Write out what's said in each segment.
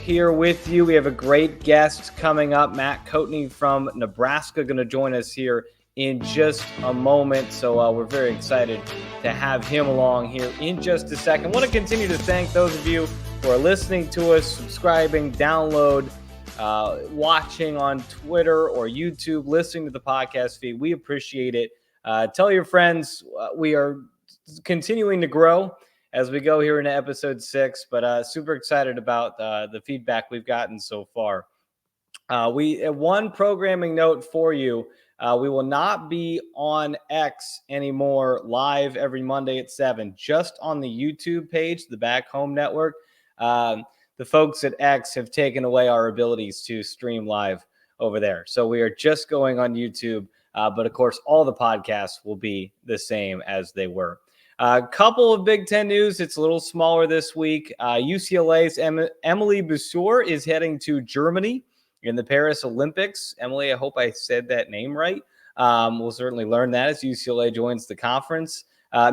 Here with you. We have a great guest coming up. Matt Coatney from Nebraska going to join us here in just a moment. So we're very excited to have him along here in just a second. I want to continue to thank those of you who are listening to us, subscribing, download, watching on Twitter or YouTube, listening to the podcast feed. We appreciate it. Tell your friends. We are continuing to grow as we go here into episode 6, but super excited about the feedback we've gotten so far. One programming note for you. We will not be on X anymore live every Monday at 7, just on the YouTube page, the Back Home Network. The folks at X have taken away our abilities to stream live over there. So we are just going on YouTube, but of course, all the podcasts will be the same as they were. A couple of Big Ten news. It's a little smaller this week. UCLA's Emily Busseur is heading to Germany in the Paris Olympics. Emily, I hope I said that name right. We'll certainly learn that as UCLA joins the conference.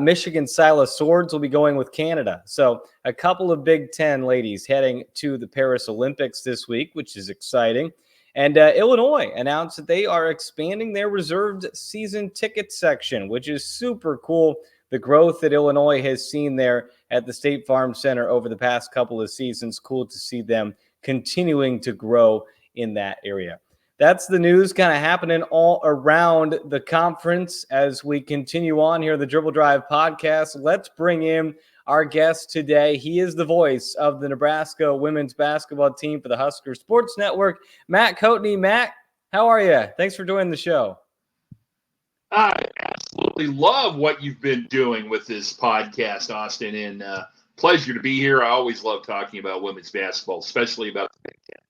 Michigan's Silas Swords will be going with Canada. So a couple of Big Ten ladies heading to the Paris Olympics this week, which is exciting. And Illinois announced that they are expanding their reserved season ticket section, which is super cool. The growth that Illinois has seen there at the State Farm Center over the past couple of seasons, cool to see them continuing to grow in that area. That's the news kind of happening all around the conference as we continue on here, the Dribble Drive podcast. Let's bring in our guest today. He is the voice of the Nebraska women's basketball team for the Husker Sports Network, Matt Coatney. Matt, how are you? Thanks for joining the show. I absolutely love what you've been doing with this podcast, Austin, and pleasure to be here. I always love talking about women's basketball, especially about the Big Ten.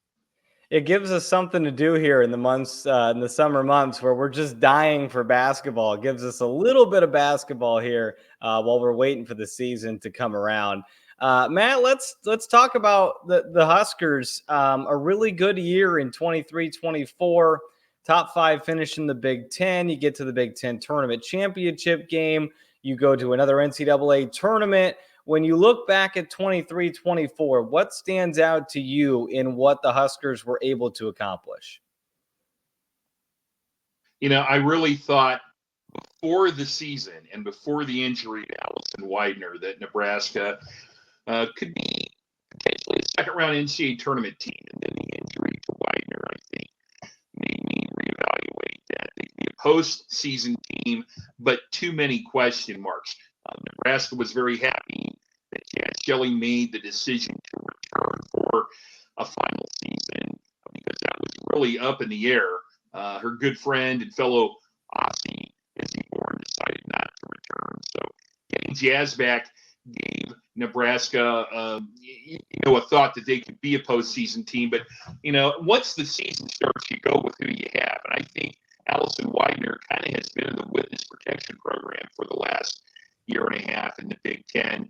It gives us something to do here in the months, in the summer months, where we're just dying for basketball. It gives us a little bit of basketball here while we're waiting for the season to come around. Matt, let's talk about the Huskers. A really good year in 23-24. Top 5 finish in the Big Ten. You get to the Big Ten tournament championship game. You go to another NCAA tournament. When you look back at 23-24, what stands out to you in what the Huskers were able to accomplish? You know, I really thought before the season and before the injury to Allison Widener that Nebraska could be potentially a second-round NCAA tournament team. And then the injury to Widener, I think, made me reevaluate that. They could be a postseason team, but too many question marks. Nebraska was very happy that Jad Shelly made the decision to return for a final season because that was really up in the air. Her good friend and fellow Aussie, Izzy Bourne, decided not to return. So getting Jazz back gave Nebraska, a thought that they could be a postseason team. But, once the season starts, you go with who you have. And I think Allison Widener kind of has been in the witness protection program for the last year and a half in the Big Ten.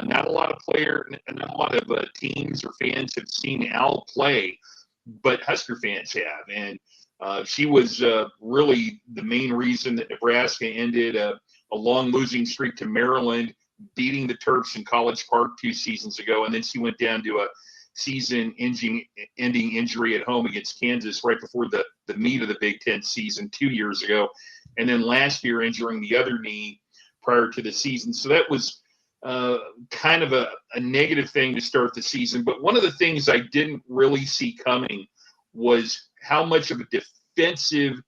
Not a lot of teams or fans have seen Al play, but Husker fans have. And she was really the main reason that Nebraska ended a long losing streak to Maryland, beating the Terps in College Park 2 seasons ago. And then she went down to a season-ending injury at home against Kansas right before the meat of the Big Ten season 2 years ago. And then last year injuring the other knee prior to the season. So that was kind of a negative thing to start the season. But one of the things I didn't really see coming was how much of a defensive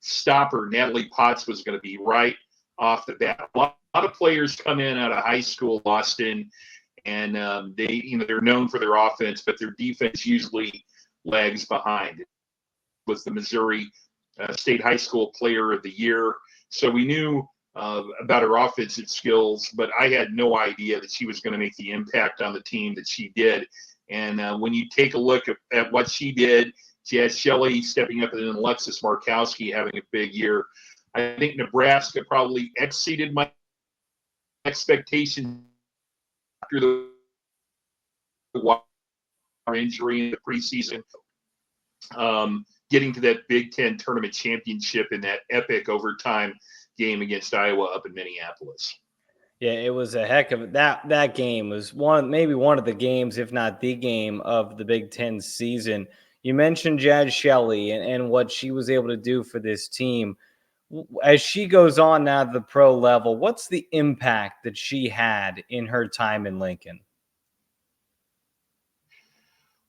stopper Natalie Pott was going to be right off the bat. A lot of players come in out of high school, Austin, and they're known for their offense, but their defense usually lags behind. It was the Missouri State High School Player of the Year. So we knew about her offensive skills, but I had no idea that she was going to make the impact on the team that she did. And when you take a look at what she did, Jad Shelly stepping up, and then Alexis Marowski having a big year, I think Nebraska probably exceeded my expectations after the injury in the preseason. Getting to that Big Ten tournament championship in that epic overtime game against Iowa up in Minneapolis. Yeah, it was a heck of that game was maybe one of the games, if not the game of the Big Ten season. You mentioned Jad Shelly and what she was able to do for this team. As she goes on now to the pro level, what's the impact that she had in her time in Lincoln?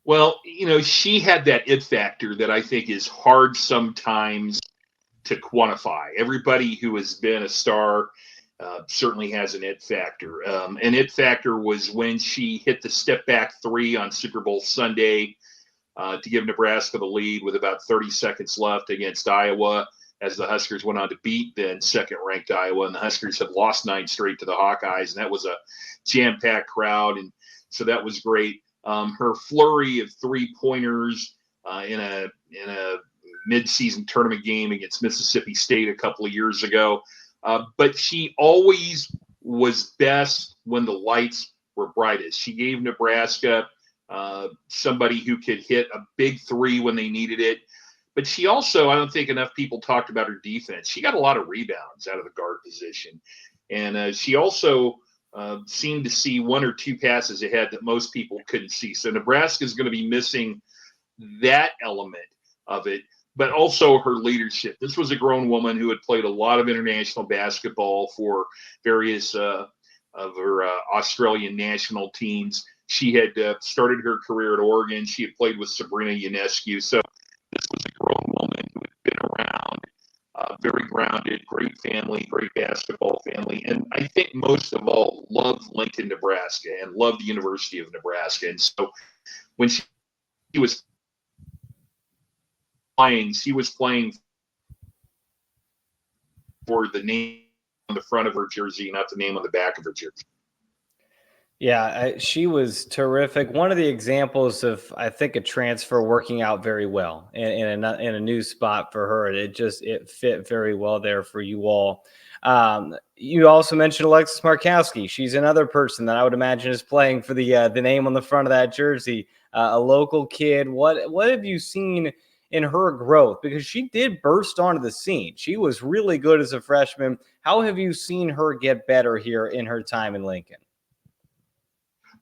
Well, she had that it factor that I think is hard sometimes to quantify. Everybody who has been a star certainly has an it factor. An it factor was when she hit the step back three on Super Bowl Sunday to give Nebraska the lead with about 30 seconds left against Iowa, as the Huskers went on to beat then second-ranked Iowa, and the Huskers had lost 9 straight to the Hawkeyes, and that was a jam-packed crowd, and so that was great. Her flurry of three-pointers in a mid-season tournament game against Mississippi State a couple of years ago, but she always was best when the lights were brightest. She gave Nebraska somebody who could hit a big three when they needed it. But she also, I don't think enough people talked about her defense. She got a lot of rebounds out of the guard position. And she also seemed to see one or two passes ahead that most people couldn't see. So Nebraska is going to be missing that element of it, but also her leadership. This was a grown woman who had played a lot of international basketball for various of her Australian national teams. She had started her career at Oregon. She had played with Sabrina Ionescu. So this was a grown woman who had been around, very grounded, great family, great basketball family. And I think most of all, loved Lincoln, Nebraska, and loved the University of Nebraska. And so when she was playing for the name on the front of her jersey, not the name on the back of her jersey. Yeah, she was terrific. One of the examples of, I think, a transfer working out very well in a new spot for her. It fit very well there for you all. You also mentioned Alexis Marowski. She's another person that I would imagine is playing for the name on the front of that jersey. A local kid. What have you seen in her growth? Because she did burst onto the scene. She was really good as a freshman. How have you seen her get better here in her time in Lincoln?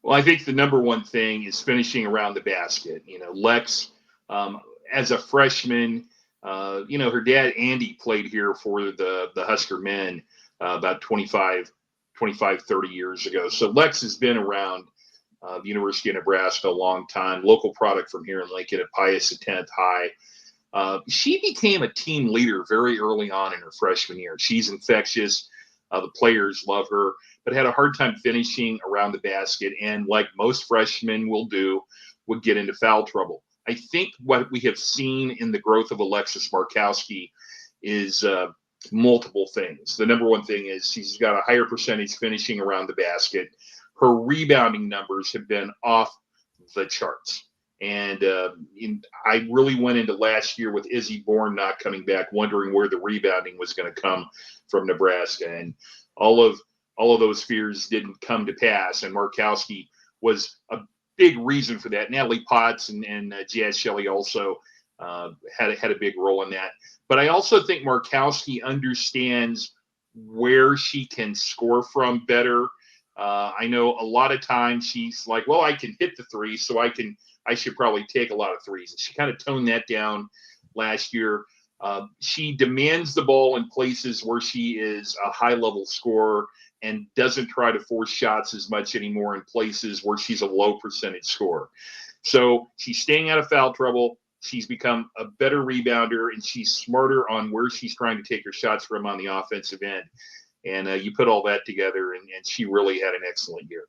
Well, I think the number one thing is finishing around the basket. Lex, as a freshman, her dad, Andy, played here for the Husker men about 25, 30 years ago. So Lex has been around the University of Nebraska a long time, local product from here in Lincoln at Pius X High. She became a team leader very early on in her freshman year. She's infectious. The players love her, but had a hard time finishing around the basket. And like most freshmen will do, would get into foul trouble. I think what we have seen in the growth of Alexis Marowski is multiple things. The number one thing is she's got a higher percentage finishing around the basket. Her rebounding numbers have been off the charts. And I really went into last year with Izzy Bourne not coming back, wondering where the rebounding was going to come from Nebraska. And all of those fears didn't come to pass. And Marowski was a big reason for that. Natalie Pott and Jad Shelly also had a big role in that. But I also think Marowski understands where she can score from better. I know a lot of times she's like, well, I can hit the three, so I should probably take a lot of threes. And she kind of toned that down last year. She demands the ball in places where she is a high-level scorer and doesn't try to force shots as much anymore in places where she's a low-percentage scorer. So she's staying out of foul trouble. She's become a better rebounder, and she's smarter on where she's trying to take her shots from on the offensive end. And you put all that together, and she really had an excellent year.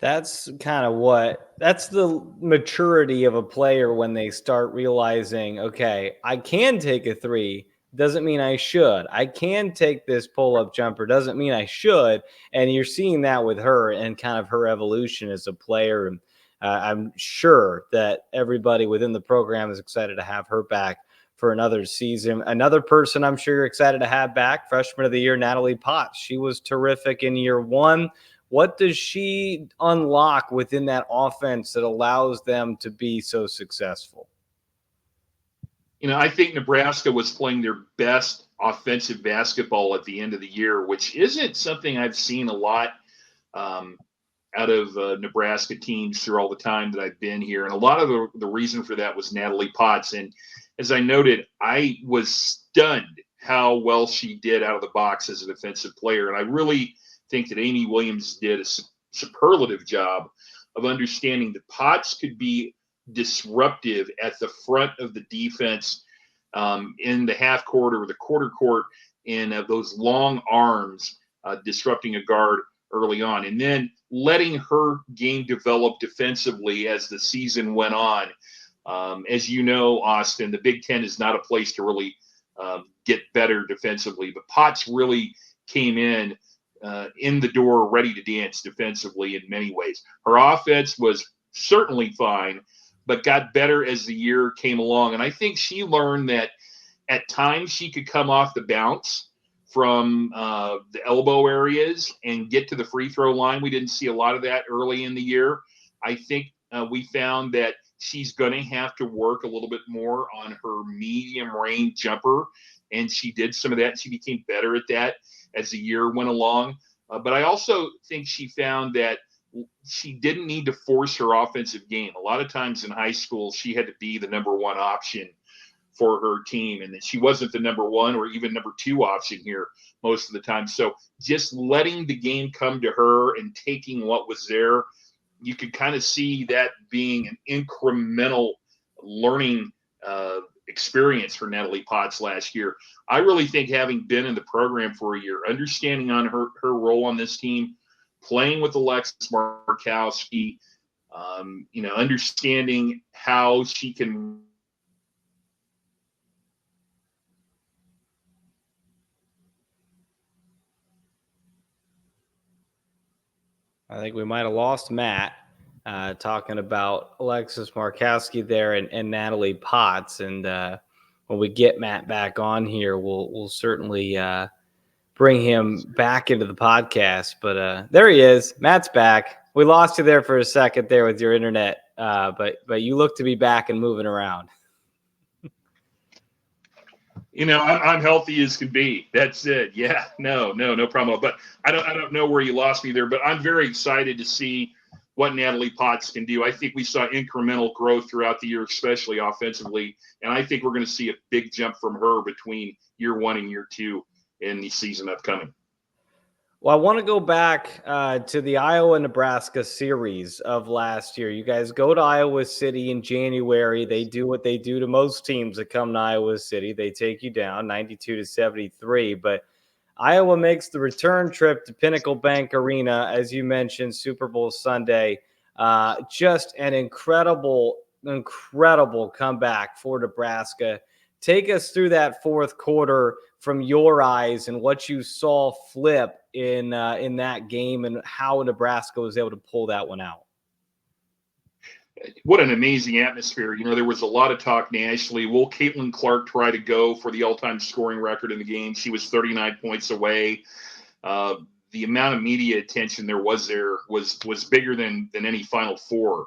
That's the maturity of a player when they start realizing, okay, I can take a three. Doesn't mean I should. I can take this pull-up jumper. Doesn't mean I should. And you're seeing that with her and kind of her evolution as a player. And I'm sure that everybody within the program is excited to have her back for another season. Another person I'm sure you're excited to have back, freshman of the year, Natalie Pott. She was terrific in year one. What does she unlock within that offense that allows them to be so successful? I think Nebraska was playing their best offensive basketball at the end of the year, which isn't something I've seen a lot um, out of Nebraska teams through all the time that I've been here. And a lot of the reason for that was Natalie Potts. And as I noted, I was stunned how well she did out of the box as a defensive player. And I really think that Amy Williams did a superlative job of understanding that Potts could be disruptive at the front of the defense in the half court or the quarter court in those long arms disrupting a guard early on, and then letting her game develop defensively as the season went on. As you know, Austin, the Big Ten is not a place to really get better defensively, but Potts really came in the door ready to dance defensively in many ways. Her offense was certainly fine, but got better as the year came along. And I think she learned that at times she could come off the bounce from the elbow areas and get to the free throw line. We didn't see a lot of that early in the year. I think we found that she's going to have to work a little bit more on her medium range jumper. And she did some of that. She became better at that as the year went along. But I also think she found that she didn't need to force her offensive game. A lot of times in high school, she had to be the number one option for her team, and that she wasn't the number one or even number two option here most of the time. So just letting the game come to her and taking what was there, you could kind of see that being an incremental learning experience for Natalie Potts last year. I really think, having been in the program for a year, understanding on her role on this team, playing with Alexis Marowski, understanding how she can. I think we might have lost Matt talking about Alexis Marowski there and Natalie Potts. And when we get Matt back on here, we'll certainly bring him back into the podcast. But there he is. Matt's back. We lost you there for a second there with your internet, but you look to be back and moving around. I'm healthy as can be. That's it. Yeah, no problem. But I don't know where you lost me there, but I'm very excited to see what Natalie Potts can do. I think we saw incremental growth throughout the year, especially offensively. And I think we're going to see a big jump from her between year one and year two in the season upcoming. Well, I want to go back to the Iowa-Nebraska series of last year. You guys go to Iowa City in January. They do what they do to most teams that come to Iowa City. They take you down 92-73. But Iowa makes the return trip to Pinnacle Bank Arena, as you mentioned, Super Bowl Sunday. Just an incredible comeback for Nebraska. Take us through that fourth quarter from your eyes and what you saw flip in that game and how Nebraska was able to pull that one out. What an amazing atmosphere. There was a lot of talk nationally. Will Caitlin Clark try to go for the all-time scoring record in the game? She was 39 points away. The amount of media attention there was bigger than any Final Four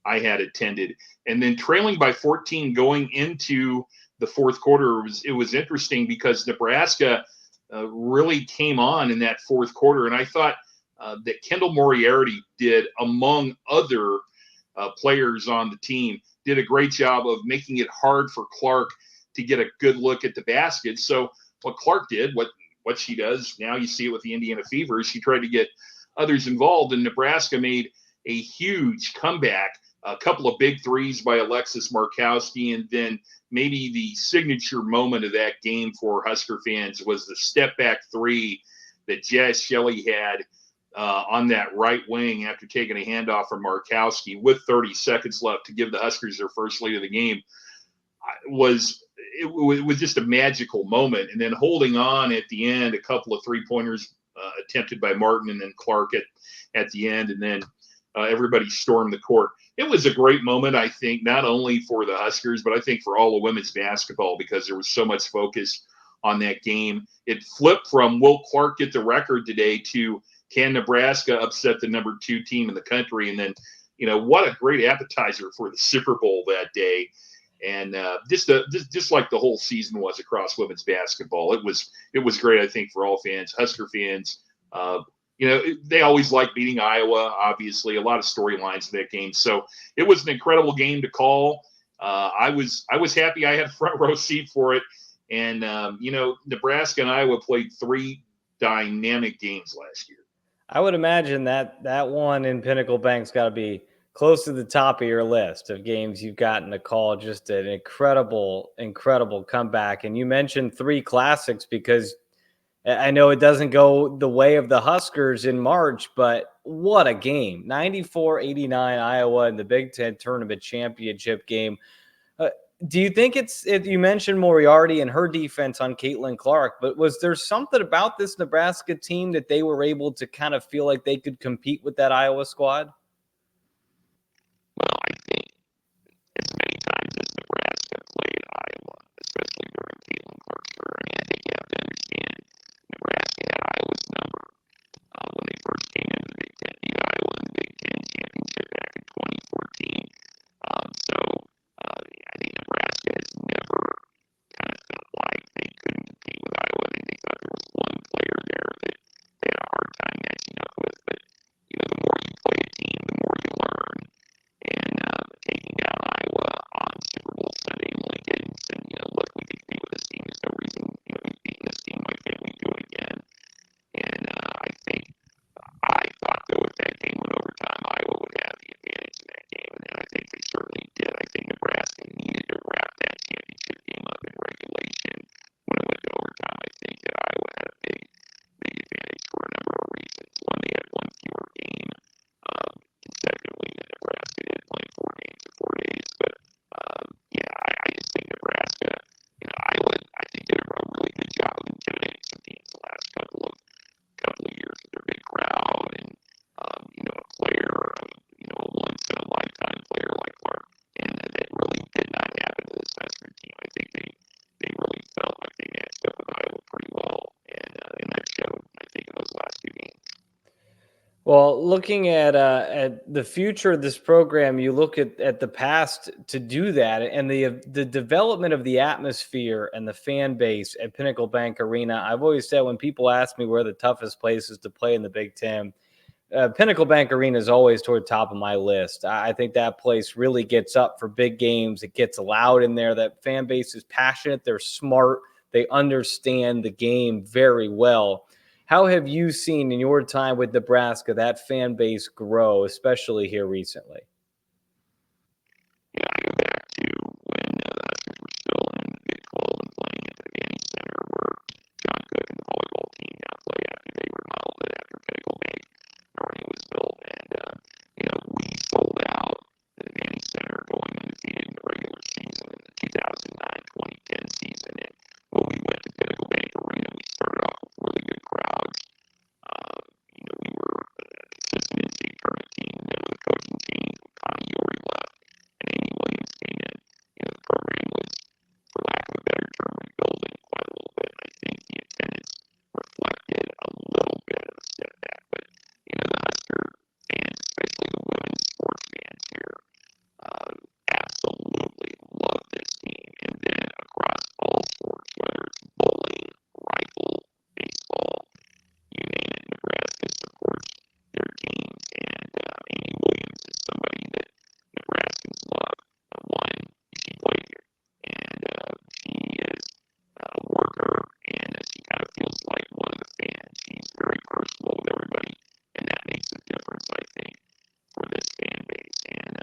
I had attended. And then trailing by 14 going into the fourth quarter, it was interesting because Nebraska really came on in that fourth quarter. And I thought that Kendall Moriarty did, among other players on the team, did a great job of making it hard for Clark to get a good look at the basket. So what Clark did, what she does, now you see it with the Indiana Fever, she tried to get others involved, and Nebraska made a huge comeback. A couple of big threes by Alexis Marowski, and then maybe the signature moment of that game for Husker fans was the step back three that Jad Shelly had on that right wing after taking a handoff from Marowski with 30 seconds left to give the Huskers their first lead of the game. It was just a magical moment. And then holding on at the end, a couple of three-pointers attempted by Martin and then Clark at the end, and then everybody stormed the court. It was a great moment, I think, not only for the Huskers, but I think for all of women's basketball, because there was so much focus on that game. It flipped from will Clark get the record today to can Nebraska upset the number 2 team in the country? And then, what a great appetizer for the Super Bowl that day. And just like the whole season was across women's basketball, it was great. I think for all fans, Husker fans. They always like beating Iowa. Obviously, a lot of storylines in that game. So it was an incredible game to call. I was happy I had front row seat for it. And Nebraska and Iowa played 3 dynamic games last year. I would imagine that one in Pinnacle Bank's got to be close to the top of your list of games you've gotten to call. Just an incredible, incredible comeback. And you mentioned 3 classics because I know it doesn't go the way of the Huskers in March, but what a game. 94-89 Iowa in the Big Ten Tournament Championship game. Do you think you mentioned Moriarty and her defense on Caitlin Clark, but was there something about this Nebraska team that they were able to kind of feel like they could compete with that Iowa squad? Well, I think as many times as Nebraska played Iowa, especially during Caitlin Clark's career, I think you have to understand Nebraska had Iowa's number when they first came into the Big Ten, beat Iowa in the Big Ten championship back in 2014. I think Nebraska has never kind of felt like they couldn't compete with Iowa. I think they thought there was one player there that they had a hard time matching up with. But the more you play a team, the more you learn. And taking down Iowa on Super Bowl Sunday in Lincoln, and look, we can compete with this team. There's no reason we've beaten this team. Why can't we do it again? And I thought though if that game went overtime, Iowa would have the advantage in that game, and I think they certainly did. I think Nebraska needed to wrap that championship game up in regulation. When it went to overtime, I think that Iowa had a big advantage for a number of reasons. One, they had one fewer game consecutively than Nebraska did, playing 4 games in 4 days. But I just think Nebraska, Iowa, I think did a really good job of intimidating some teams the last couple of years with their big crowd and a player, a once in a lifetime player like Clark, and that really did not happen to this Husker team. I think they really felt like they matched up with Iowa pretty well, and that showed, I think, in those last 2 games. Well, looking at the future of this program, you look at the past to do that, and the development of the atmosphere and the fan base at Pinnacle Bank Arena. I've always said when people ask me where the toughest places to play in the Big Ten, Pinnacle Bank Arena is always toward the top of my list. I think that place really gets up for big games. It gets loud in there. That fan base is passionate. They're smart. They understand the game very well. How have you seen in your time with Nebraska that fan base grow, especially here recently? I go back to when the Huskers were still in the Big 12 and playing at the Coatney Center, where John Cook and the volleyball team now play after they remodeled it after Pinnacle Bank Arena was built. And we sold out the Coatney Center going undefeated in the regular season in the 2009-2010 season. And when we went to Pinnacle Bank Arena, we started off with really good crowds. We were assistant NCAA tournament team, then with the coaching team, Connie Uri left, and Amy Williams came in. The program was, for lack of a better term, rebuilding quite a little bit, and I think the attendance reflected a little bit of a step back. But the Husker fans, especially the women's sports fans here, absolutely love this team. And then across all sports, whether it's bowling, rifle, baseball, you name it, Nebraska supports their teams. And Amy Williams is somebody that Nebraskans love. One, she played here, and she is a worker, and she kind of feels like one of the fans. She's very personal with everybody, and that makes a difference, I think, for this fan base. And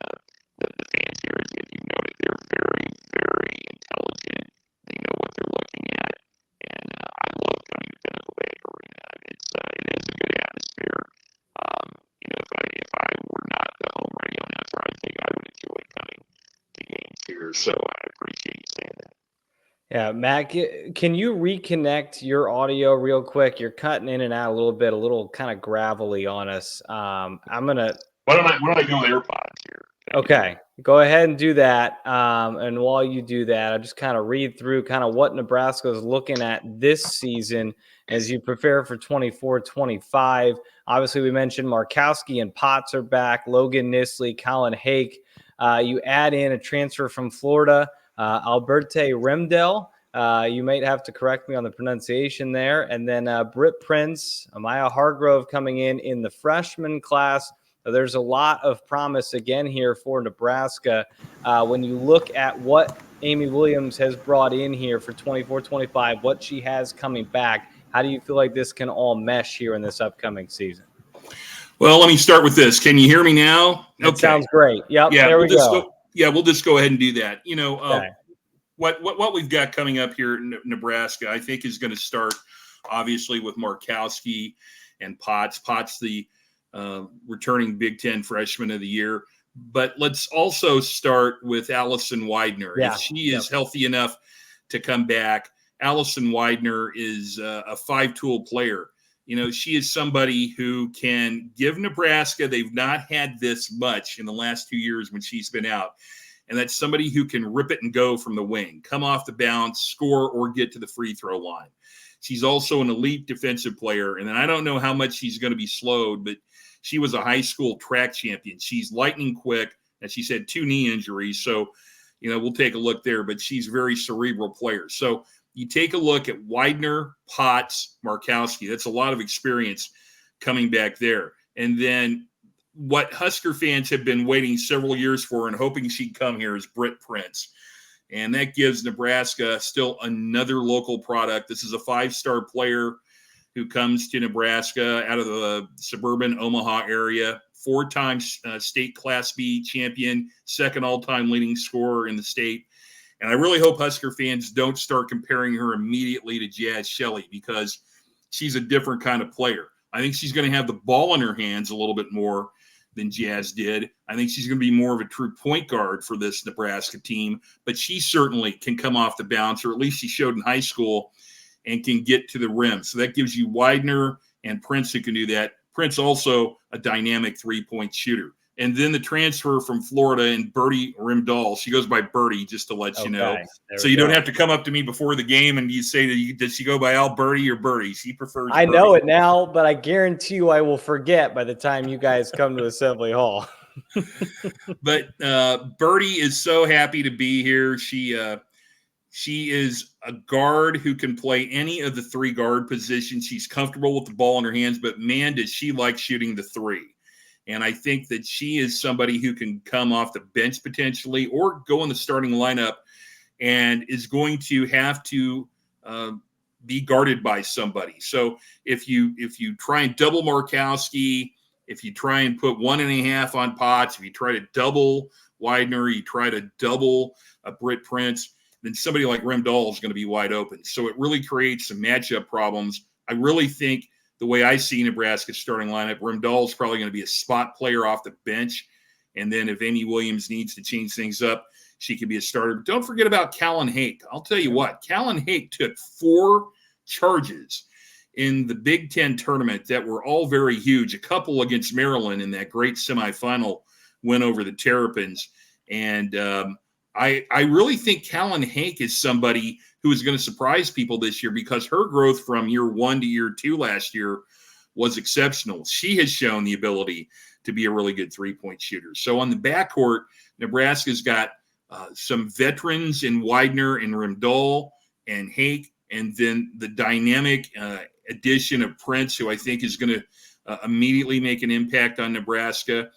the fans here, as you noted, they're very, very intelligent. They know what they're looking at, and I love coming to Pinnacle Bank Arena. It is a good atmosphere. If I were not the home radio announcer, I think I would enjoy coming to games here. So I appreciate you saying that. Yeah, Matt, can you reconnect your audio real quick? You're cutting in and out a little bit, a little kind of gravelly on us. I'm gonna. Why don't I go with AirPods here? Okay, go ahead and do that. And while you do that, I'll just kind of read through kind of what Nebraska is looking at this season as you prepare for 24-25. Obviously, we mentioned Marowski and Potts are back, Logan Nisley, Colin Hake. You add in a transfer from Florida, Alberte Remdel. You might have to correct me on the pronunciation there. And then Britt Prince, Amaya Hargrove coming in the freshman class. There's a lot of promise again here for Nebraska. When you look at what Amy Williams has brought in here for 24-25, what she has coming back, how do you feel like this can all mesh here in this upcoming season? Well, let me start with this. Can you hear me now? That sounds great. Yep, yeah, there we go. We'll just go ahead and do that. Okay. What we've got coming up here in Nebraska, I think, is going to start obviously with Marowski and Potts. Potts, the returning Big Ten Freshman of the Year. But let's also start with Allison Widener. Yeah. If she is healthy enough to come back, Allison Widener is a five-tool player. She is somebody who can give Nebraska, they've not had this much in the last 2 years when she's been out. And that's somebody who can rip it and go from the wing, come off the bounce, score, or get to the free throw line. She's also an elite defensive player. And then I don't know how much she's going to be slowed, but she was a high school track champion. She's lightning quick, and she's had 2 knee injuries. So, we'll take a look there, but she's a very cerebral player. So you take a look at Widener, Potts, Marowski. That's a lot of experience coming back there. And then what Husker fans have been waiting several years for and hoping she'd come here is Britt Prince. And that gives Nebraska still another local product. This is a 5-star player who comes to Nebraska out of the suburban Omaha area, 4-time state Class B champion, 2nd all-time leading scorer in the state. And I really hope Husker fans don't start comparing her immediately to Jad Shelly, because she's a different kind of player. I think she's going to have the ball in her hands a little bit more than Jazz did. I think she's going to be more of a true point guard for this Nebraska team, but she certainly can come off the bounce, or at least she showed in high school, and can get to the rim. So that gives you Widener and Prince who can do that. Prince also a dynamic three-point shooter. And then the transfer from Florida, and Birdie Rimdahl. She goes by Birdie, just to let you know. So you don't have to come up to me before the game and you say, does she go by Al Birdie or Birdie? She prefers I Birdie. know it now, but I guarantee you I will forget by the time you guys come to Assembly Hall. But Birdie is so happy to be here. She is a guard who can play any of the 3 guard positions. She's comfortable with the ball in her hands, but man, does she like shooting the 3. And I think that she is somebody who can come off the bench potentially, or go in the starting lineup, and is going to have to be guarded by somebody. So if you try and double Marowski, if you try and put 1.5 on Potts, if you try to double Widener, you try to double Britt Prince, then somebody like Rimdahl is going to be wide open. So it really creates some matchup problems. I really think the way I see Nebraska's starting lineup, Rimdahl is probably going to be a spot player off the bench. And then if Amy Williams needs to change things up, she could be a starter. But don't forget about Callan Hake. I'll tell you what, Callan Hake took 4 charges in the Big Ten tournament that were all very huge. A couple against Maryland in that great semifinal win over the Terrapins. And I really think Callan Hake is somebody who is going to surprise people this year, because her growth from year 1 to year 2 last year was exceptional. She has shown the ability to be a really good 3-point shooter. So on the backcourt, Nebraska's got some veterans in Widener and Rimdahl and Hake, and then the dynamic addition of Prince, who I think is going to immediately make an impact on Nebraska.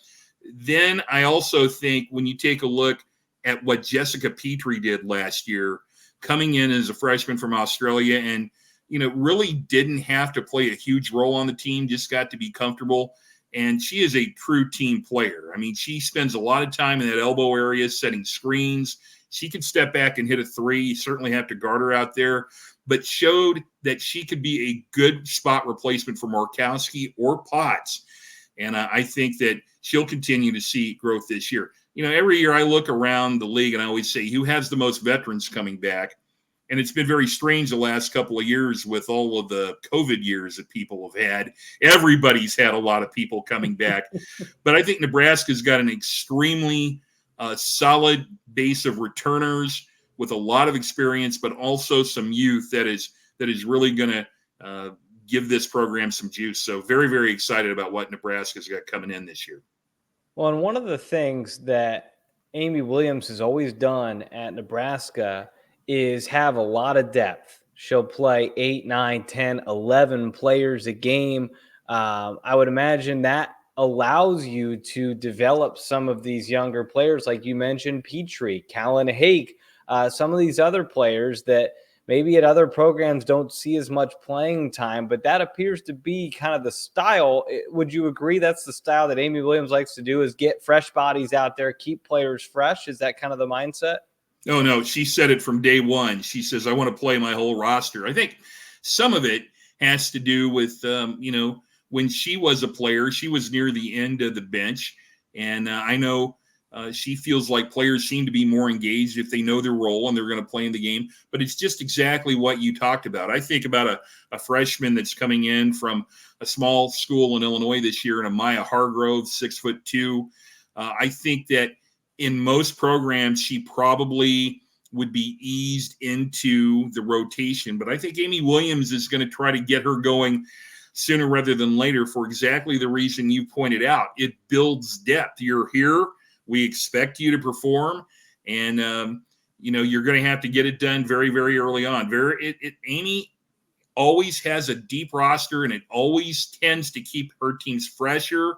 Then I also think when you take a look at what Jessica Petrie did last year, coming in as a freshman from Australia, and really didn't have to play a huge role on the team, just got to be comfortable. And she is a true team player. I mean, she spends a lot of time in that elbow area setting screens. She could step back and hit a 3. You certainly have to guard her out there, but showed that she could be a good spot replacement for Marowski or Potts. And I think that she'll continue to see growth this year. Every year I look around the league and I always say, who has the most veterans coming back? And it's been very strange the last couple of years with all of the COVID years that people have had. Everybody's had a lot of people coming back. But I think Nebraska's got an extremely solid base of returners with a lot of experience, but also some youth that is really going to give this program some juice. So very, very excited about what Nebraska's got coming in this year. Well, and one of the things that Amy Williams has always done at Nebraska is have a lot of depth. She'll play 8, 9, 10, 11 players a game. I would imagine that allows you to develop some of these younger players, like you mentioned, Petrie, Callan Hake, some of these other players that maybe at other programs don't see as much playing time, but that appears to be kind of the style. Would you agree that's the style that Amy Williams likes to do, is get fresh bodies out there, keep players fresh? Is that kind of the mindset? Oh, no, she said it from day one. She says, I want to play my whole roster. I think some of it has to do with, when she was a player, she was near the end of the bench. And I know she feels like players seem to be more engaged if they know their role and they're going to play in the game. But it's just exactly what you talked about. I think about a freshman that's coming in from a small school in Illinois this year, and Amaya Hargrove, 6'2". I think that in most programs, she probably would be eased into the rotation. But I think Amy Williams is going to try to get her going sooner rather than later for exactly the reason you pointed out. It builds depth. You're here. We expect you to perform. And, you're going to have to get it done very, very early on. Amy always has a deep roster, and it always tends to keep her teams fresher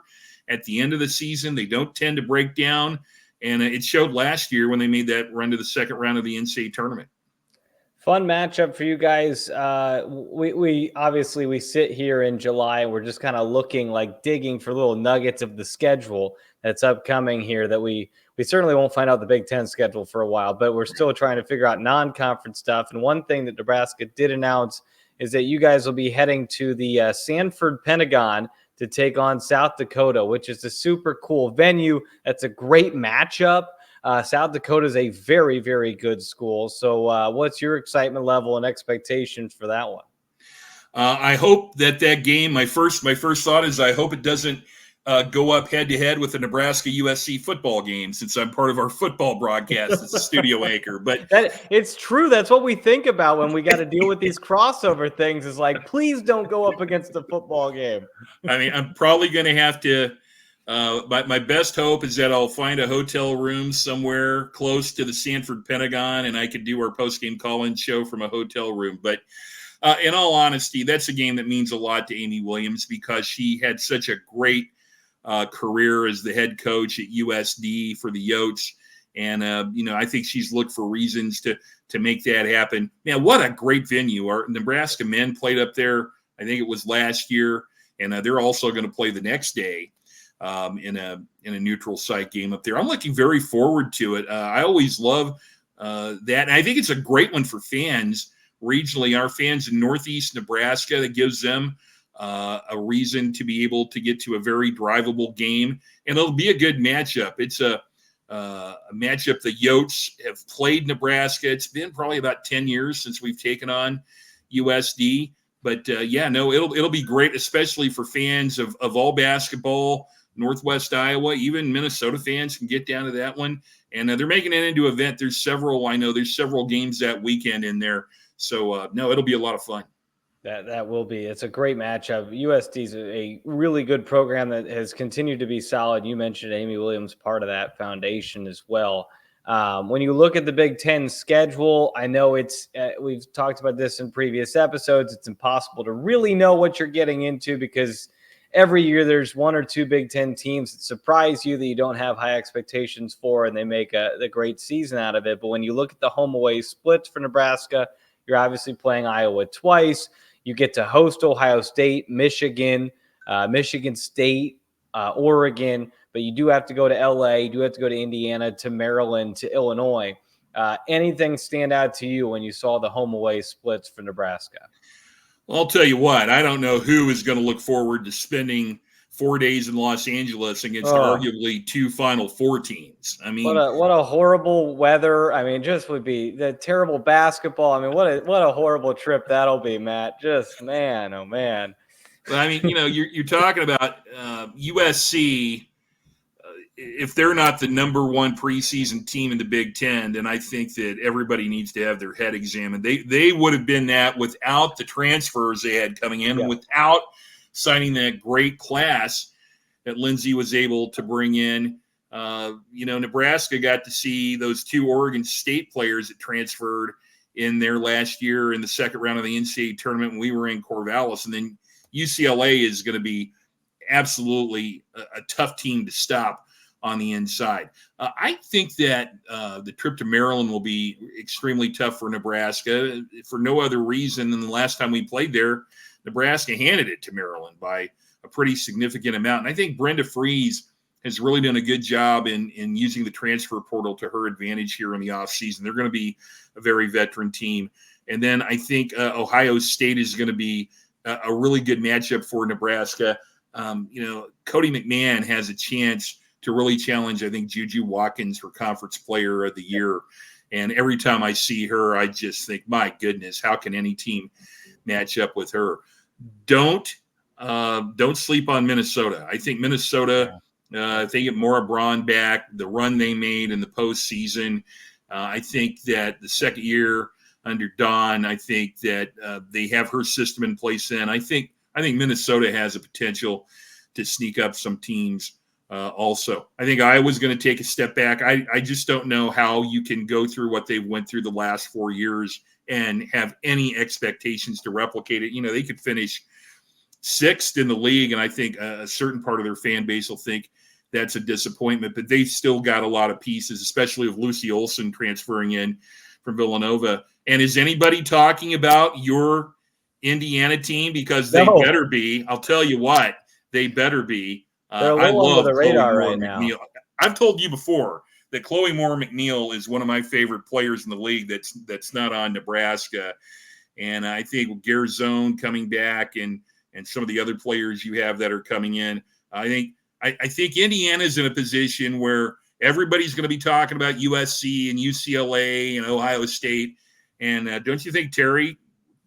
at the end of the season. They don't tend to break down. And it showed last year when they made that run to the second round of the NCAA tournament. Fun matchup for you guys. We obviously sit here in July and we're just kind of digging for little nuggets of the schedule that's upcoming here that we certainly won't find out the Big Ten schedule for a while, but we're still trying to figure out non-conference stuff. And one thing that Nebraska did announce is that you guys will be heading to the Sanford Pentagon to take on South Dakota, which is a super cool venue. That's a great matchup. South Dakota is a very, very good school. So what's your excitement level and expectations for that one? I hope that game, my first thought is I hope it doesn't go up head-to-head with the Nebraska USC football game, since I'm part of our football broadcast as a studio anchor. But it's true. That's what we think about when we got to deal with these crossover things, is like, please don't go up against the football game. I mean, I'm probably going to have to my best hope is that I'll find a hotel room somewhere close to the Sanford Pentagon and I could do our post-game call-in show from a hotel room. But in all honesty, that's a game that means a lot to Amy Williams because she had such a great career as the head coach at USD for the Yotes. And, I think she's looked for reasons to make that happen. Man, what a great venue. Our Nebraska men played up there, I think it was last year, and they're also going to play the next day in a neutral site game up there. I'm looking very forward to it. I always love that. And I think it's a great one for fans regionally, our fans in Northeast Nebraska. That gives them a reason to be able to get to a very drivable game. And it'll be a good matchup. It's a matchup the Yotes have played Nebraska. It's been probably about 10 years since we've taken on USD. But, it'll be great, especially for fans of all basketball, Northwest Iowa. Even Minnesota fans can get down to that one. And they're making it into an event. There's several games that weekend in there. So, it'll be a lot of fun. That will be. It's a great matchup. USD is a really good program that has continued to be solid. You mentioned Amy Williams, part of that foundation as well. When you look at the Big Ten schedule, I know we've talked about this in previous episodes. It's impossible to really know what you're getting into because every year there's one or two Big Ten teams that surprise you that you don't have high expectations for, and they make a great season out of it. But when you look at the home-away splits for Nebraska, you're obviously playing Iowa twice. You get to host Ohio State, Michigan, Michigan State, Oregon, but you do have to go to LA, you do have to go to Indiana, to Maryland, to Illinois. Anything stand out to you when you saw the home-away splits for Nebraska? Well, I'll tell you what, I don't know who is going to look forward to spending 4 days in Los Angeles against arguably two Final Four teams. I mean, what a horrible weather. I mean, just would be the terrible basketball. I mean, what a horrible trip that'll be, Matt. Just man, oh man. I mean, you're talking about USC. If they're not the number one preseason team in the Big Ten, then I think that everybody needs to have their head examined. They would have been that without the transfers they had coming in, without signing that great class that Lindsay was able to bring in. Nebraska got to see those 2 Oregon State players that transferred in their last year in the second round of the NCAA tournament when we were in Corvallis. And then UCLA is going to be absolutely a tough team to stop on the inside. I think that the trip to Maryland will be extremely tough for Nebraska for no other reason than the last time we played there, Nebraska handed it to Maryland by a pretty significant amount. And I think Brenda Fries has really done a good job in using the transfer portal to her advantage here in the offseason. They're going to be a very veteran team. And then I think Ohio State is going to be a really good matchup for Nebraska. Cody McMahon has a chance to really challenge, I think, Juju Watkins for Conference Player of the Year. And every time I see her, I just think, my goodness, how can any team match up with her? Don't sleep on Minnesota. I think Minnesota – if they get Maura Braun back, the run they made in the postseason, I think that the second year under Dawn, I think that they have her system in place. And I think Minnesota has a potential to sneak up some teams also. I think Iowa's going to take a step back. I just don't know how you can go through what they've went through the last 4 years and have any expectations to replicate it. They could finish 6th in the league, and I think a certain part of their fan base will think that's a disappointment, but they've still got a lot of pieces, especially with Lucy Olson transferring in from Villanova. And is anybody talking about your Indiana team? Because they better be. I'll tell you what, they better be. They're a little under the radar right now. I've told you before that Chloe Moore McNeil is one of my favorite players in the league that's not on Nebraska. And I think with Garzone coming back and some of the other players you have that are coming in, I think Indiana's in a position where everybody's going to be talking about USC and UCLA and Ohio State. And don't you think Terry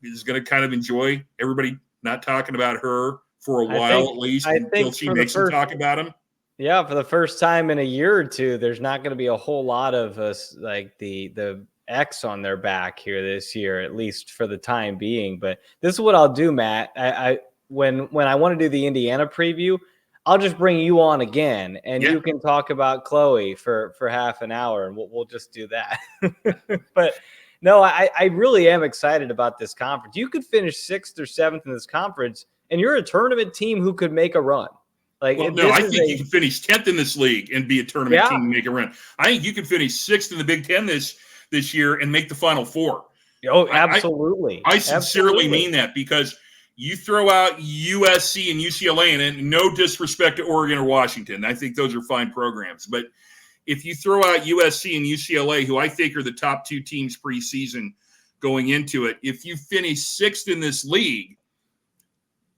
is going to kind of enjoy everybody not talking about her for a while at least until she makes them talk about them? Yeah, for the first time in a year or two, there's not going to be a whole lot of us like the X on their back here this year, at least for the time being. But this is what I'll do, Matt. When I want to do the Indiana preview, I'll just bring you on again, and you can talk about Chloe for half an hour, and we'll just do that. But no, I really am excited about this conference. You could finish 6th or 7th in this conference, and you're a tournament team who could make a run. I think you can finish 10th in this league and be a tournament team and make a run. I think you can finish 6th in the Big Ten this year and make the Final Four. Oh, absolutely. I sincerely mean that, because you throw out USC and UCLA, and no disrespect to Oregon or Washington. I think those are fine programs. But if you throw out USC and UCLA, who I think are the top 2 teams preseason going into it, if you finish 6th in this league,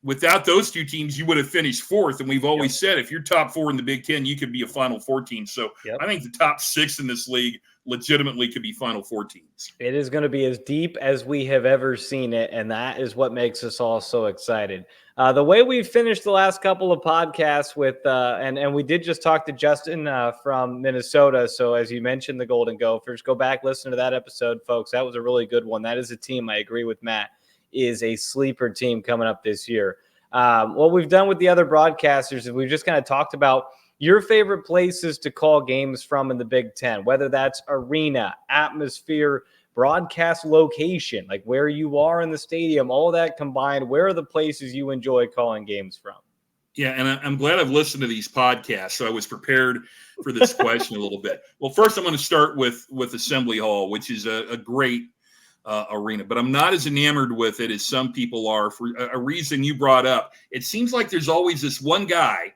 without those 2 teams, you would have finished 4th. And we've always said if you're top 4 in the Big Ten, you could be a Final Four team. So I think the top 6 in this league legitimately could be Final Four teams. It is going to be as deep as we have ever seen it, and that is what makes us all so excited. The way we've finished the last couple of podcasts with, and we did just talk to Justin from Minnesota. So as you mentioned, the Golden Gophers, go back, listen to that episode, folks. That was a really good one. That is a team, I agree with Matt, is a sleeper team coming up this year. What we've done with the other broadcasters is we've just kind of talked about your favorite places to call games from in the Big Ten, whether that's arena, atmosphere, broadcast location, like where you are in the stadium, all that combined. Where are the places you enjoy calling games from? Yeah, and I'm glad I've listened to these podcasts, so I was prepared for this question a little bit. Well, first I'm going to start with Assembly Hall, which is a great arena, but I'm not as enamored with it as some people are for a reason you brought up. It seems like there's always this one guy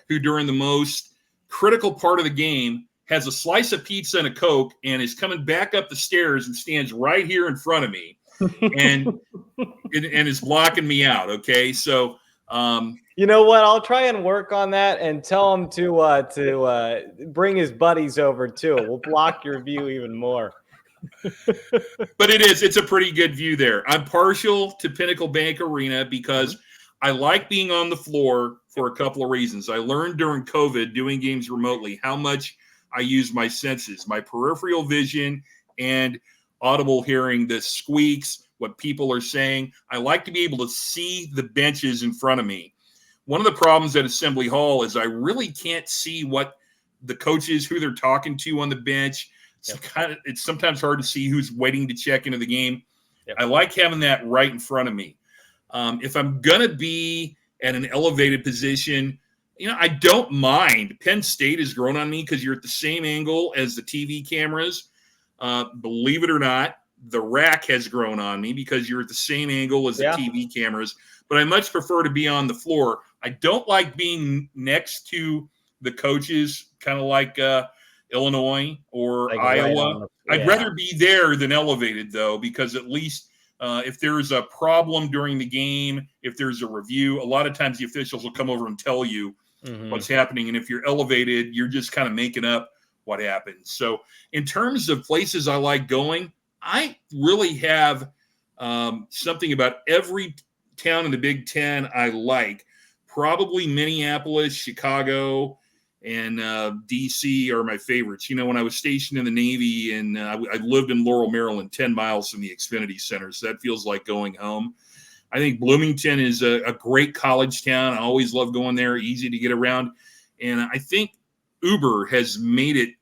who during the most critical part of the game has a slice of pizza and a Coke and is coming back up the stairs and stands right here in front of me and is blocking me out. Okay. So, you know what? I'll try and work on that and tell him to bring his buddies over too. We'll block your view even more. But it's a pretty good view there. I'm partial to Pinnacle Bank Arena because I like being on the floor for a couple of reasons. I learned during COVID doing games remotely how much I use my senses, my peripheral vision and audible hearing, the squeaks, what people are saying. I like to be able to see the benches in front of me. One of the problems at Assembly Hall is I really can't see what the coaches, who they're talking to on the bench. It's sometimes hard to see who's waiting to check into the game. Yep. I like having that right in front of me. If I'm going to be at an elevated position, I don't mind. Penn State has grown on me because you're at the same angle as the TV cameras. Believe it or not, the rack has grown on me because you're at the same angle as the TV cameras. But I much prefer to be on the floor. I don't like being next to the coaches, kind of like Illinois or Iowa. I'd rather be there than elevated, though, because at least if there's a problem during the game, if there's a review, a lot of times the officials will come over and tell you what's happening. And if you're elevated, you're just kind of making up what happened. So in terms of places I like going, I really have something about every town in the Big Ten I like. Probably Minneapolis, Chicago, and D.C. are my favorites. When I was stationed in the Navy and I lived in Laurel, Maryland, 10 miles from the Xfinity Center, so that feels like going home. I think Bloomington is a great college town. I always love going there, easy to get around. And I think Uber has made it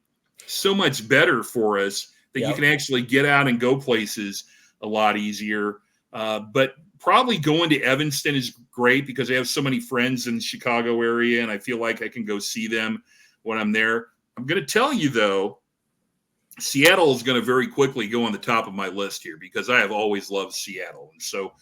so much better for us that you can actually get out and go places a lot easier. But probably going to Evanston is great because I have so many friends in the Chicago area, and I feel like I can go see them when I'm there. I'm going to tell you, though, Seattle is going to very quickly go on the top of my list here because I have always loved Seattle. And so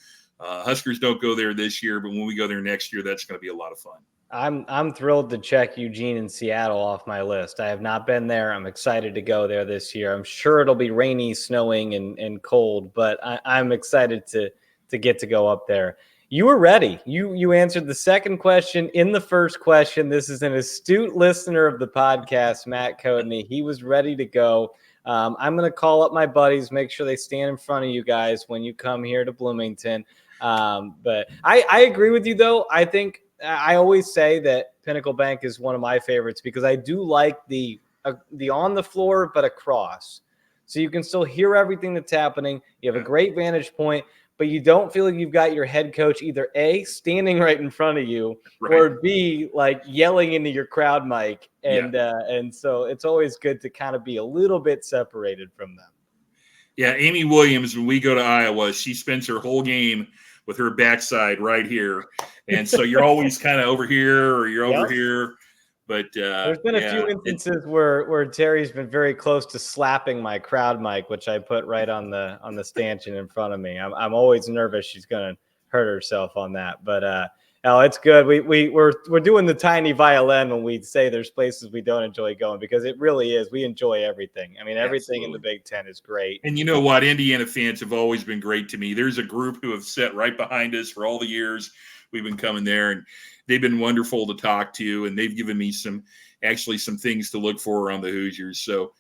Huskers don't go there this year, but when we go there next year, that's going to be a lot of fun. I'm thrilled to check Eugene and Seattle off my list. I have not been there. I'm excited to go there this year. I'm sure it'll be rainy, snowing, and cold, but I'm excited to get to go up there. You were ready. You answered the second question in the first question. This is an astute listener of the podcast, Matt Coatney. He was ready to go. I'm going to call up my buddies, make sure they stand in front of you guys when you come here to Bloomington. But I agree with you, though. I think I always say that Pinnacle Bank is one of my favorites because I do like the on the floor, but across. So you can still hear everything that's happening. You have a great vantage point, but you don't feel like you've got your head coach either A, standing right in front of you, or B, like yelling into your crowd mic. And so it's always good to kind of be a little bit separated from them. Yeah, Amy Williams, when we go to Iowa, she spends her whole game with her backside right here. And so you're always kind of over here or you're over here. But there's been a few instances where Terry's been very close to slapping my crowd mic, which I put right on the stanchion in front of me. I'm always nervous she's going to hurt herself on that. But no, it's good. We're doing the tiny violin when we say there's places we don't enjoy going because it really is. We enjoy everything. I mean, everything in the Big Ten is great. And you know what? Indiana fans have always been great to me. There's a group who have sat right behind us for all the years we've been coming there, and they've been wonderful to talk to, and they've given me some things to look for around the Hoosiers. So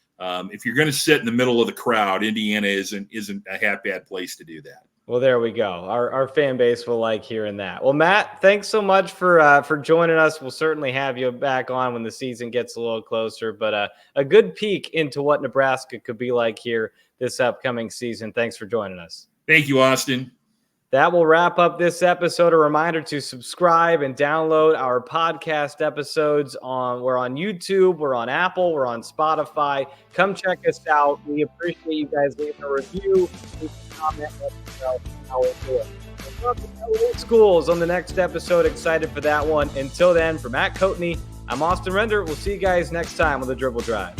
if you're going to sit in the middle of the crowd, Indiana isn't a half bad place to do that. Well, there we go. Our fan base will like hearing that. Well, Matt, thanks so much for joining us. We'll certainly have you back on when the season gets a little closer, but a good peek into what Nebraska could be like here this upcoming season. Thanks for joining us. Thank you, Austin. That will wrap up this episode. A reminder to subscribe and download our podcast episodes. We're on YouTube, we're on Apple, we're on Spotify. Come check us out. We appreciate you guys leaving a review. Leave a comment, let us know how we're doing. Old Schools on the next episode. Excited for that one. Until then, for Matt Coatney, I'm Austin Render. We'll see you guys next time on the Dribble Drive.